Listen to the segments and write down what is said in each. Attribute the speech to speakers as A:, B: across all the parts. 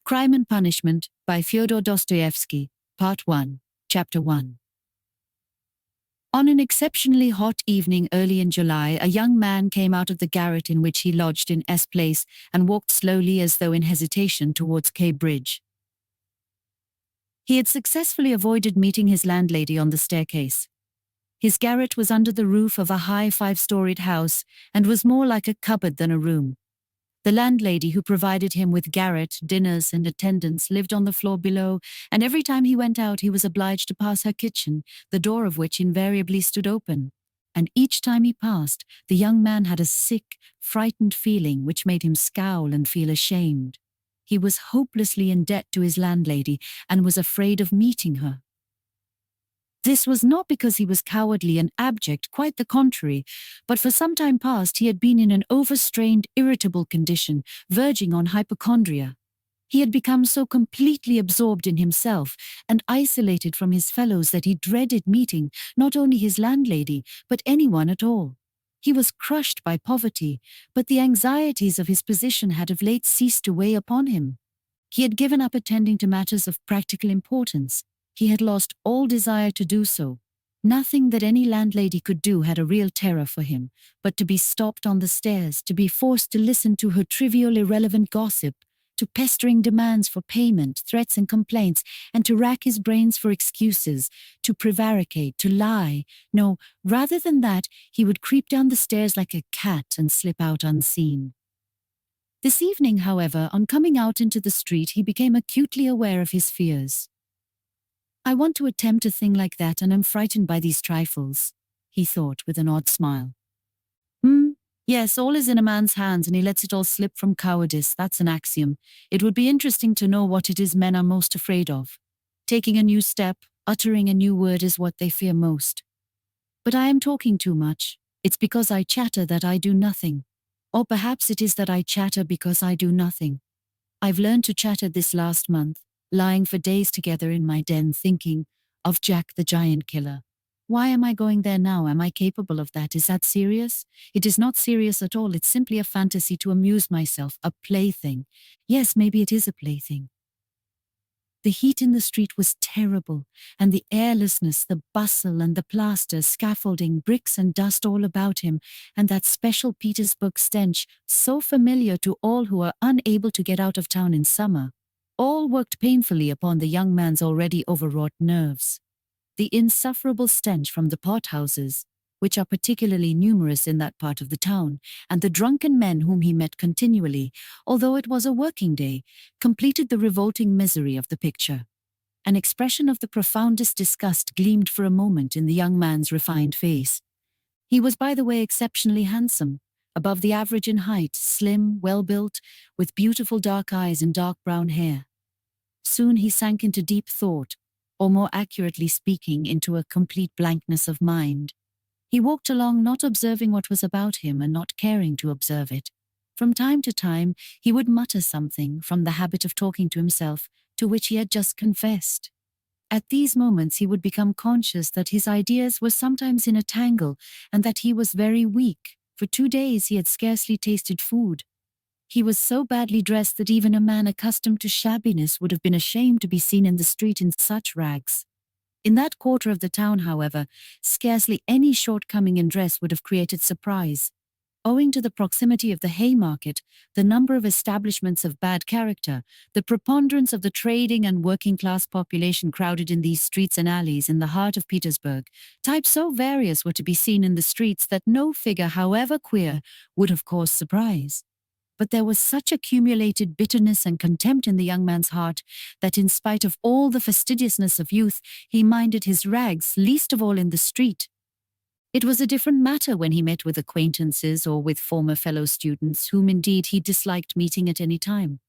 A: Crime and Punishment by Fyodor Dostoevsky, Part 1, Chapter 1. On an exceptionally hot evening early in July, a young man came out of the garret in which he lodged in S Place and walked slowly as though in hesitation towards K Bridge. He had successfully avoided meeting his landlady on the staircase. His garret was under the roof of a high 5-storied house and was more like a cupboard than a room. The landlady who provided him with garret, dinners and attendance lived on the floor below, and every time he went out he was obliged to pass her kitchen, the door of which invariably stood open. And each time he passed, the young man had a sick, frightened feeling which made him scowl and feel ashamed. He was hopelessly in debt to his landlady and was afraid of meeting her. This was not because he was cowardly and abject, quite the contrary, but for some time past he had been in an overstrained, irritable condition, verging on hypochondria. He had become so completely absorbed in himself and isolated from his fellows that he dreaded meeting not only his landlady, but anyone at all. He was crushed by poverty, but the anxieties of his position had of late ceased to weigh upon him. He had given up attending to matters of practical importance. He had lost all desire to do so. Nothing that any landlady could do had a real terror for him, but to be stopped on the stairs, to be forced to listen to her trivial, irrelevant gossip, to pestering demands for payment, threats and complaints, and to rack his brains for excuses, to prevaricate, to lie. No, rather than that, he would creep down the stairs like a cat and slip out unseen. This evening, however, on coming out into the street, he became acutely aware of his fears. I want to attempt a thing like that and am frightened by these trifles, he thought with an odd smile. Yes, all is in a man's hands and he lets it all slip from cowardice, that's an axiom. It would be interesting to know what it is men are most afraid of. Taking a new step, uttering a new word is what they fear most. But I am talking too much. It's because I chatter that I do nothing. Or perhaps it is that I chatter because I do nothing. I've learned to chatter this last month, lying for days together in my den thinking of Jack the Giant Killer. Why am I going there now? Am I capable of that? Is that serious? It is not serious at all. It's simply a fantasy to amuse myself, a plaything. Yes, maybe it is a plaything. The heat in the street was terrible, and the airlessness, the bustle and the plaster, scaffolding, bricks and dust all about him, and that special Petersburg stench, so familiar to all who are unable to get out of town in summer, all worked painfully upon the young man's already overwrought nerves. The insufferable stench from the pothouses, which are particularly numerous in that part of the town, and the drunken men whom he met continually, although it was a working day, completed the revolting misery of the picture. An expression of the profoundest disgust gleamed for a moment in the young man's refined face. He was, by the way, exceptionally handsome, above the average in height, slim, well-built, with beautiful dark eyes and dark brown hair. Soon he sank into deep thought, or more accurately speaking, into a complete blankness of mind. He walked along not observing what was about him and not caring to observe it. From time to time, he would mutter something from the habit of talking to himself, to which he had just confessed. At these moments he would become conscious that his ideas were sometimes in a tangle and that he was very weak. For 2 days he had scarcely tasted food. He was so badly dressed that even a man accustomed to shabbiness would have been ashamed to be seen in the street in such rags. In that quarter of the town, however, scarcely any shortcoming in dress would have created surprise. Owing to the proximity of the Haymarket, the number of establishments of bad character, the preponderance of the trading and working-class population crowded in these streets and alleys in the heart of Petersburg, types so various were to be seen in the streets that no figure, however queer, would have caused surprise. But there was such accumulated bitterness and contempt in the young man's heart that in spite of all the fastidiousness of youth, he minded his rags, least of all in the street. It was a different matter when he met with acquaintances or with former fellow students, whom indeed he disliked meeting at any time.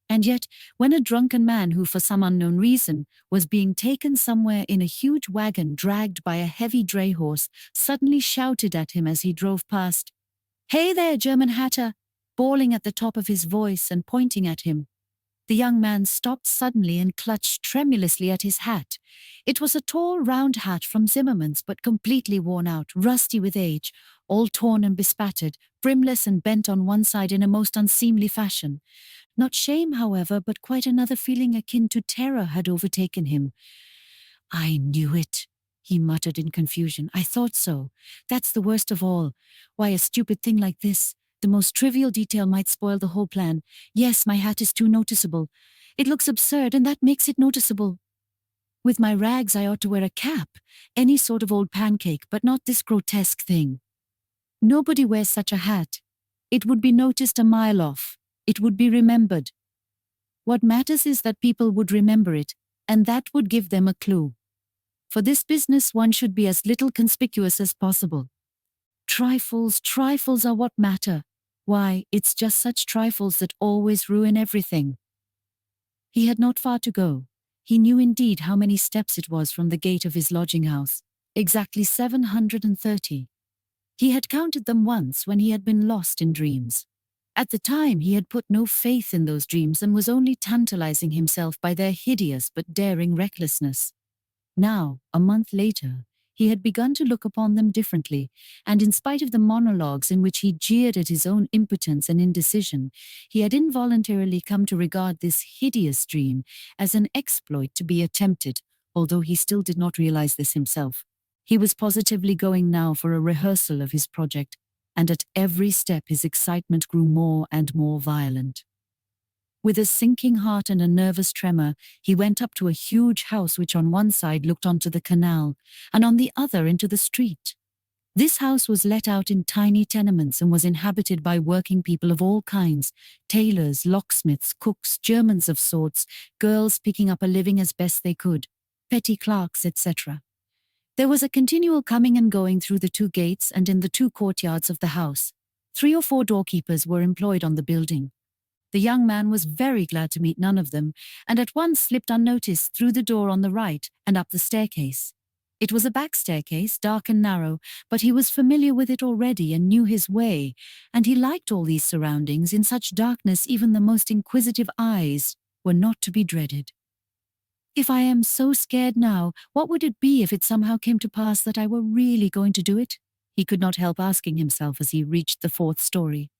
A: And yet, when a drunken man who for some unknown reason was being taken somewhere in a huge wagon dragged by a heavy dray horse suddenly shouted at him as he drove past, "Hey there, German hatter!" bawling at the top of his voice and pointing at him, the young man stopped suddenly and clutched tremulously at his hat. It was a tall, round hat from Zimmermann's, but completely worn out, rusty with age, all torn and bespattered, brimless and bent on one side in a most unseemly fashion. Not shame, however, but quite another feeling akin to terror had overtaken him. "I knew it," he muttered in confusion. "I thought so. That's the worst of all. Why, a stupid thing like this, the most trivial detail might spoil the whole plan. Yes, my hat is too noticeable. It looks absurd, and that makes it noticeable. With my rags I ought to wear a cap, any sort of old pancake, but not this grotesque thing. Nobody wears such a hat. It would be noticed a mile off. It would be remembered. What matters is that people would remember it, and that would give them a clue. For this business one should be as little conspicuous as possible. Trifles are what matter. Why, it's just such trifles that always ruin everything." He had not far to go. He knew indeed how many steps it was from the gate of his lodging house. Exactly 730. He had counted them once when he had been lost in dreams. At the time he had put no faith in those dreams and was only tantalizing himself by their hideous but daring recklessness. Now, a month later, he had begun to look upon them differently, and in spite of the monologues in which he jeered at his own impotence and indecision, he had involuntarily come to regard this hideous dream as an exploit to be attempted, although he still did not realize this himself. He was positively going now for a rehearsal of his project, and at every step his excitement grew more and more violent. With a sinking heart and a nervous tremor, he went up to a huge house which on one side looked onto the canal, and on the other into the street. This house was let out in tiny tenements and was inhabited by working people of all kinds: tailors, locksmiths, cooks, Germans of sorts, girls picking up a living as best they could, petty clerks, etc. There was a continual coming and going through the two gates and in the two courtyards of the house. 3 or 4 doorkeepers were employed on the building. The young man was very glad to meet none of them, and at once slipped unnoticed through the door on the right and up the staircase. It was a back staircase, dark and narrow, but he was familiar with it already and knew his way, and he liked all these surroundings. In such darkness even the most inquisitive eyes were not to be dreaded. "If I am so scared now, what would it be if it somehow came to pass that I were really going to do it?" he could not help asking himself as he reached the 4th story.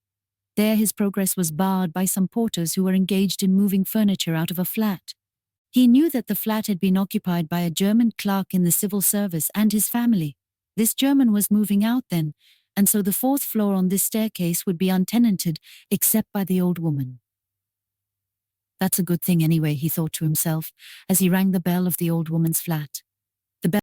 A: There his progress was barred by some porters who were engaged in moving furniture out of a flat. He knew that the flat had been occupied by a German clerk in the civil service and his family. This German was moving out then, and so the 4th floor on this staircase would be untenanted except by the old woman. "That's a good thing anyway," he thought to himself, as he rang the bell of the old woman's flat. The bell